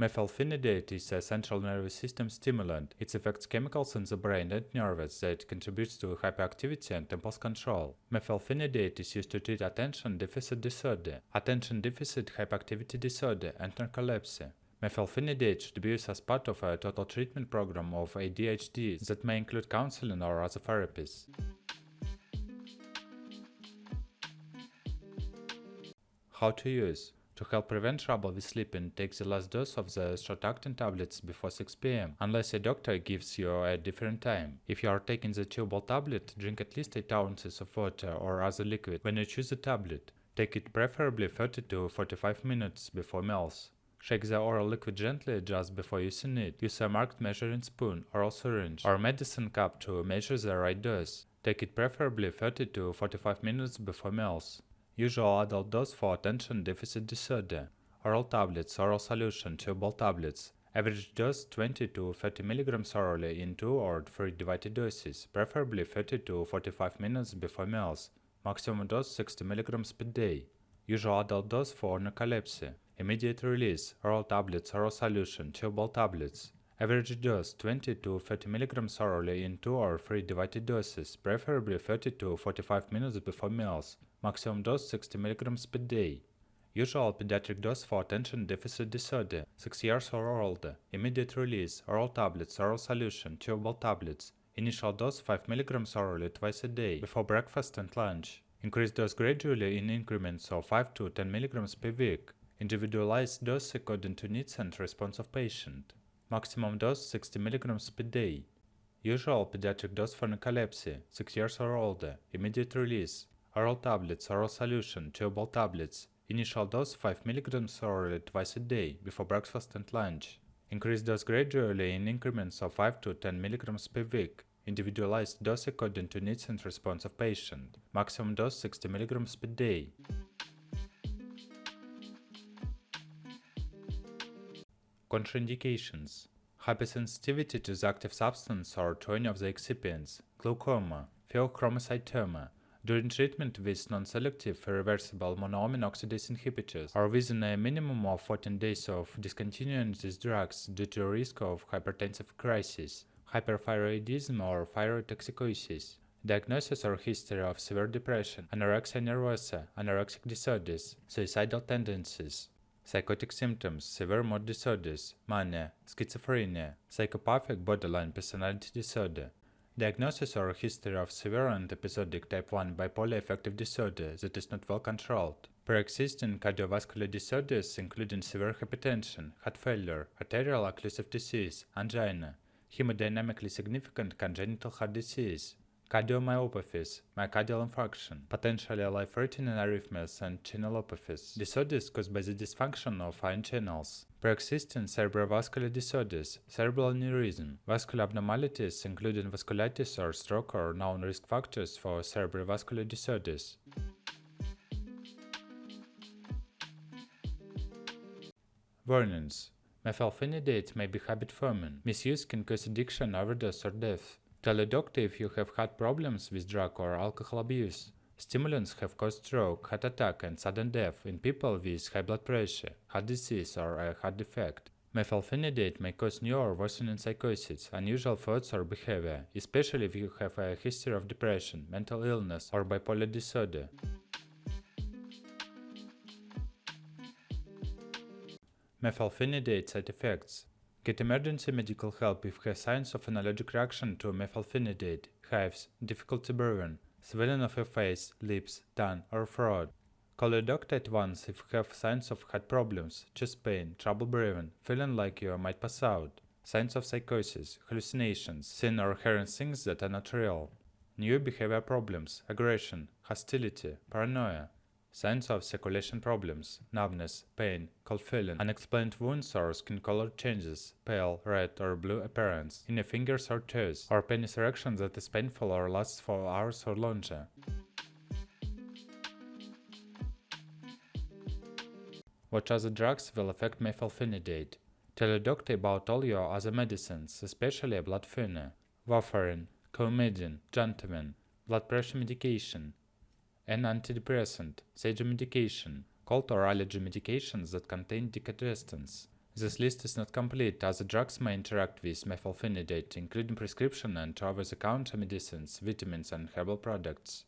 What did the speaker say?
Methylphenidate is a central nervous system stimulant. It affects chemicals in the brain and nerves that contributes to hyperactivity and impulse control. Methylphenidate is used to treat attention deficit disorder, attention deficit hyperactivity disorder, and narcolepsy. Methylphenidate should be used as part of a total treatment program of ADHD that may include counseling or other therapies. How to use. To help prevent trouble with sleeping, take the last dose of the short-acting tablets before 6 p.m., unless a doctor gives you a different time. If you are taking the chewable tablet, drink at least 8 ounces of water or other liquid when you choose the tablet. Take it preferably 30 to 45 minutes before meals. Shake the oral liquid gently just before using it. Use a marked measuring spoon, oral syringe, or medicine cup to measure the right dose. Take it preferably 30 to 45 minutes before meals. Usual adult dose for attention deficit disorder. Oral tablets, oral solution, chewable tablets. Average dose 20 to 30 mg orally in 2 or 3 divided doses, preferably 30 to 45 minutes before meals. Maximum dose 60 mg per day. Usual adult dose for narcolepsy. Immediate release, oral tablets, oral solution, chewable tablets. Average dose 20 to 30 mg orally in 2 or 3 divided doses, preferably 30 to 45 minutes before meals. Maximum dose 60 mg per day. Usual pediatric dose for attention deficit disorder, 6 years or older. Immediate release, oral tablets, oral solution, chewable tablets. Initial dose 5 mg orally twice a day, before breakfast and lunch. Increase dose gradually in increments of 5 to 10 mg per week. Individualized dose according to needs and response of patient. Maximum dose 60 mg per day. Usual pediatric dose for narcolepsy, 6 years or older. Immediate release. Oral tablets, oral solution, chewable tablets. Initial dose 5 mg orally twice a day, before breakfast and lunch. Increase dose gradually in increments of 5 to 10 mg per week. Individualized dose according to needs and response of patient. Maximum dose 60 mg per day. Contraindications. Hypersensitivity to the active substance or to any of the excipients. Glaucoma. Pheochromocytoma. During treatment with non-selective irreversible monoamine oxidase inhibitors or within a minimum of 14 days of discontinuing these drugs due to risk of hypertensive crisis, hyperthyroidism or thyrotoxicosis, diagnosis or history of severe depression, anorexia nervosa, anorexic disorders, suicidal tendencies, psychotic symptoms, severe mood disorders, mania, schizophrenia, psychopathic borderline personality disorder, diagnosis or history of severe and episodic type 1 bipolar affective disorder that is not well controlled, pre-existing cardiovascular disorders including severe hypertension, heart failure, arterial occlusive disease, angina, hemodynamically significant congenital heart disease, cardiomyopathies, myocardial infarction, potentially life-threatening arrhythmias and channelopathies, disorders caused by the dysfunction of ion channels, pre-existing cerebrovascular disorders, cerebral aneurysm, vascular abnormalities including vasculitis or stroke are known risk factors for cerebrovascular disorders. Warnings. Methylphenidate may be habit-forming. Misuse can cause addiction, overdose, or death. Tell a doctor if you have had problems with drug or alcohol abuse. Stimulants have caused stroke, heart attack, and sudden death in people with high blood pressure, heart disease, or a heart defect. Methylphenidate may cause new or worsening psychosis, unusual thoughts or behavior, especially if you have a history of depression, mental illness, or bipolar disorder. Methylphenidate side effects. Get emergency medical help if you have signs of an allergic reaction to methylphenidate, hives, difficulty breathing, swelling of your face, lips, tongue, or throat. Call your doctor at once if you have signs of heart problems, chest pain, trouble breathing, feeling like you might pass out, signs of psychosis, hallucinations, seeing or hearing things that are not real, new behavior problems, aggression, hostility, paranoia, signs of circulation problems, numbness, pain, cold feeling, unexplained wounds or skin color changes, pale, red, or blue appearance in your fingers or toes, or penis erection that is painful or lasts for hours or longer. What other drugs will affect methylphenidate? Tell your doctor about all your other medicines, especially a blood thinner, warfarin, clomidine, Gentamine, blood pressure medication, an antidepressant, seizure medication, cold or allergy medications that contain decongestants. This list is not complete. Other drugs may interact with methylphenidate, including prescription and over-the-counter medicines, vitamins, and herbal products.